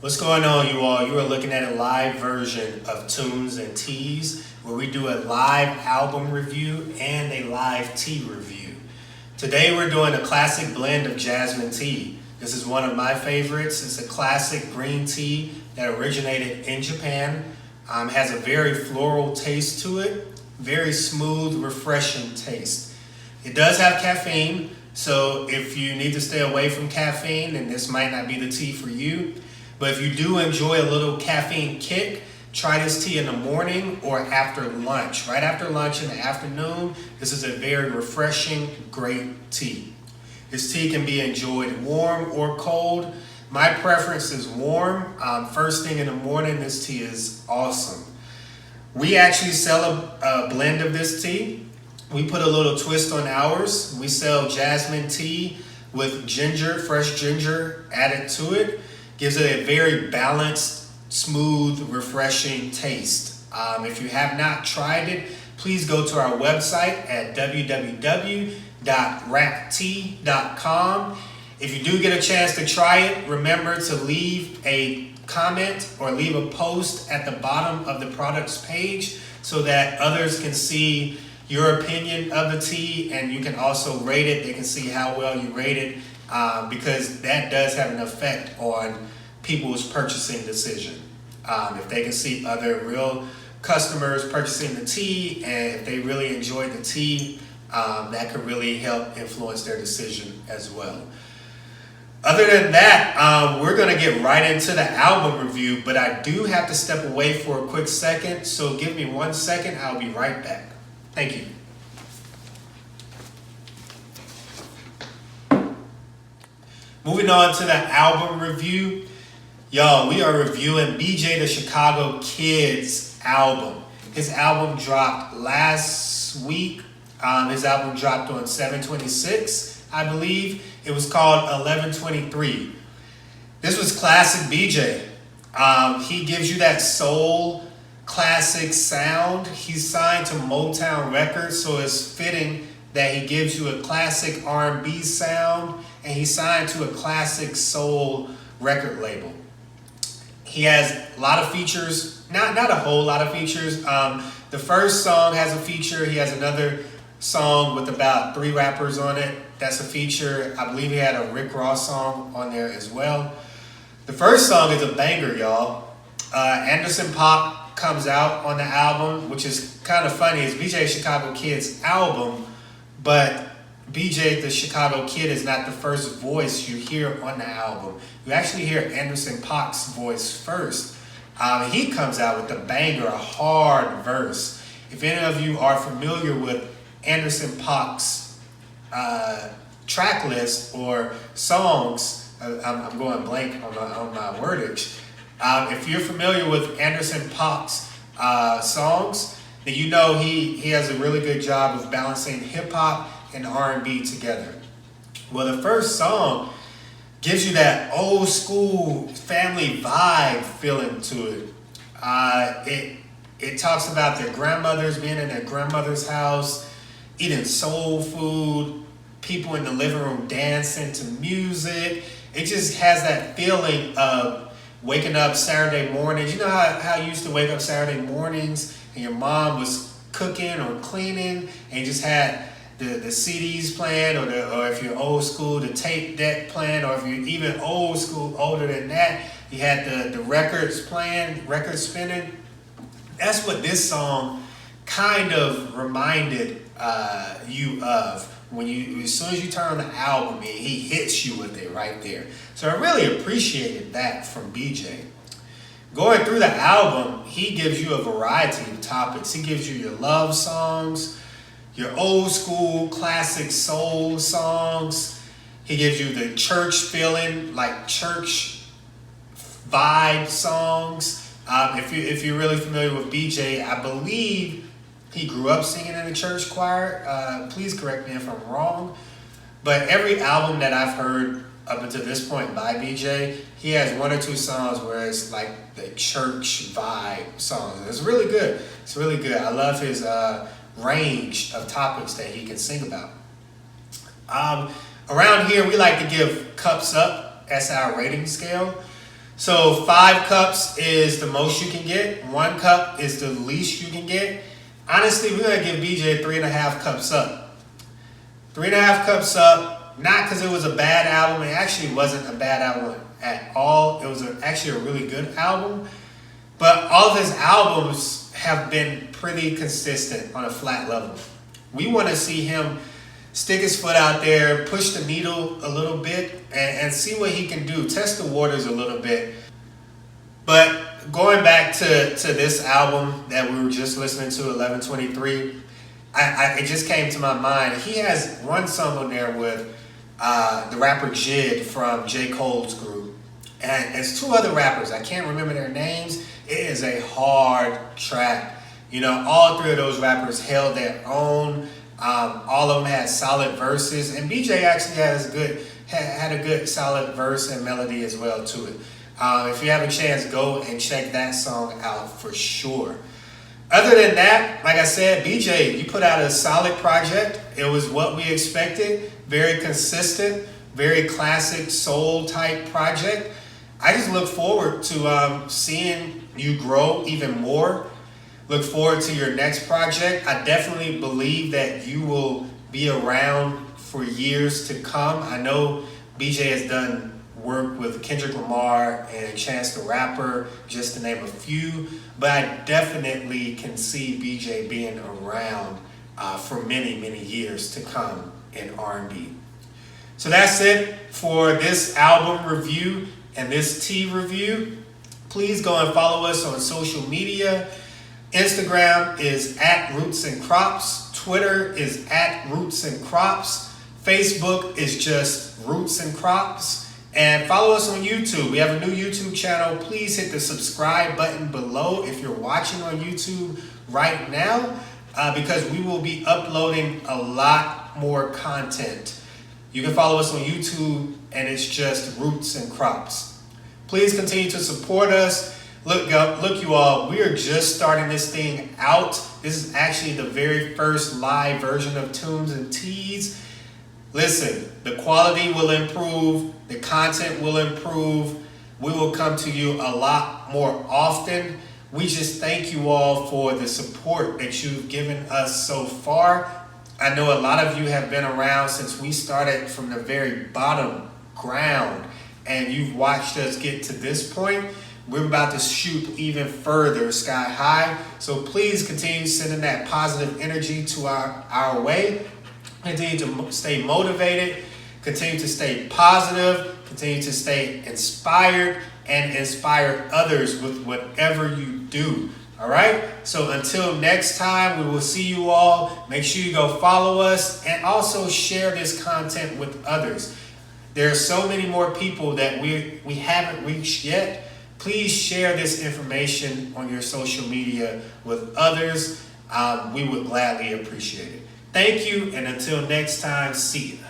What's going on, you all? You are looking at a live version of Tunes and Teas, where we do a live album review and a live tea review. Today we're doing a classic blend of jasmine tea. This is one of my favorites. It's a classic green tea that originated in Japan. Has a very floral taste to it, very smooth, refreshing taste. It does have caffeine, so if you need to stay away from caffeine, then this might not be the tea for you. But if you do enjoy a little caffeine kick, try this tea in the morning or after lunch. Right after lunch in the afternoon, this is a very refreshing, great tea. This tea can be enjoyed warm or cold. My preference is warm. First thing in the morning, this tea is awesome. We actually sell a blend of this tea. We put a little twist on ours. We sell jasmine tea with ginger, fresh ginger added to it. Gives it a very balanced, smooth, refreshing taste. If you have not tried it, please go to our website at www.raptea.com. If you do get a chance to try it, remember to leave a comment or leave a post at the bottom of the product's page so that others can see your opinion of the tea, and you can also rate it. They can see how well you rate it, because that does have an effect on people's purchasing decision. If they can see other real customers purchasing the tea, and if they really enjoy the tea, that could really help influence their decision as well. Other than that, we're going to get right into the album review, but I do have to step away for a quick second, so give me 1 second. I'll be right back. Thank you. Moving on to the album review. Y'all, we are reviewing BJ the Chicago Kid's album. His album dropped last week. His album dropped on 7/26, I believe. It was called 11/23. This was classic BJ. He gives you that soul classic sound. He's signed to Motown Records, so it's fitting that he gives you a classic R&B sound, and he's signed to a classic soul record label. He has a lot of features, not a whole lot of features. The first song has a feature. He has another song with about 3 rappers on it. That's a feature. I believe he had a Rick Ross song on there as well. The first song is a banger, y'all. Anderson .Paak comes out on the album, which is kind of funny. It's BJ Chicago Kid's album, but BJ the Chicago Kid is not the first voice you hear on the album. You actually hear Anderson .Paak's voice first. He comes out with a banger, a hard verse. If any of you are familiar with Anderson .Paak's track list or songs, I'm going blank on my wordage. If you're familiar with Anderson .Paak's songs, then you know he has a really good job of balancing hip-hop and R&B together. Well, the first song gives you that old school family vibe feeling to it. It talks about their grandmothers being in their grandmother's house, eating soul food, people in the living room dancing to music. It just has that feeling of waking up Saturday mornings. You know how you used to wake up Saturday mornings and your mom was cooking or cleaning and you just had the CDs playing, or if you're old school, the tape deck playing, or if you're even old school, older than that, you had the records playing, records spinning. That's what this song kind of reminded you of. As soon as you turn on the album, he hits you with it right there. So I really appreciated that from BJ. Going through the album, he gives you a variety of topics. He gives you your love songs, your old school classic soul songs. He gives you the church feeling, like church vibe songs. If you're really familiar with BJ, I believe he grew up singing in a church choir. Please correct me if I'm wrong. But every album that I've heard up until this point by BJ, he has 1 or 2 songs where it's like the church vibe songs. It's really good. It's really good. I love his range of topics that he can sing about. Around here, we like to give cups up as our rating scale. So 5 cups is the most you can get. 1 cup is the least you can get. Honestly, we're gonna give BJ 3.5 cups up. 3.5 cups up, not because it was a bad album. It actually wasn't a bad album at all. It was actually a really good album. But all of his albums have been pretty consistent on a flat level. We want to see him stick his foot out there, push the needle a little bit, and see what he can do. Test the waters a little bit. But going back to this album that we were just listening to, 1123, it just came to my mind. He has one song on there with the rapper Jid from J. Cole's group. And it's 2 other rappers. I can't remember their names. It is a hard track. You know, all 3 of those rappers held their own. All of them had solid verses, and BJ actually had a good solid verse and melody as well to it. If you have a chance, go and check that song out for sure. Other than that, like I said, BJ, you put out a solid project. It was what we expected. Very consistent, very classic soul type project. I just look forward to seeing you grow even more. Look forward to your next project. I definitely believe that you will be around for years to come. I know BJ has done work with Kendrick Lamar and Chance the Rapper, just to name a few, but I definitely can see BJ being around for many, many years to come in R&B. So that's it for this album review and this tea review. Please go and follow us on social media. Instagram is @RootsandCrops. Twitter is @RootsandCrops. Facebook is just Roots and Crops. And follow us on YouTube. We have a new YouTube channel. Please hit the subscribe button below if you're watching on YouTube right now, because we will be uploading a lot more content. You can follow us on YouTube, and it's just Roots and Crops. Please continue to support us. Look, you all, we are just starting this thing out. This is actually the very first live version of Tunes and Teas. Listen, the quality will improve, the content will improve. We will come to you a lot more often. We just thank you all for the support that you've given us so far. I know a lot of you have been around since we started from the very bottom ground, and you've watched us get to this point. We're about to shoot even further, sky high. So please continue sending that positive energy to our way. Continue to stay motivated. Continue to stay positive. Continue to stay inspired and inspire others with whatever you do. All right? So until next time, we will see you all. Make sure you go follow us and also share this content with others. There are so many more people that we haven't reached yet. Please share this information on your social media with others. We would gladly appreciate it. Thank you, and until next time, see ya.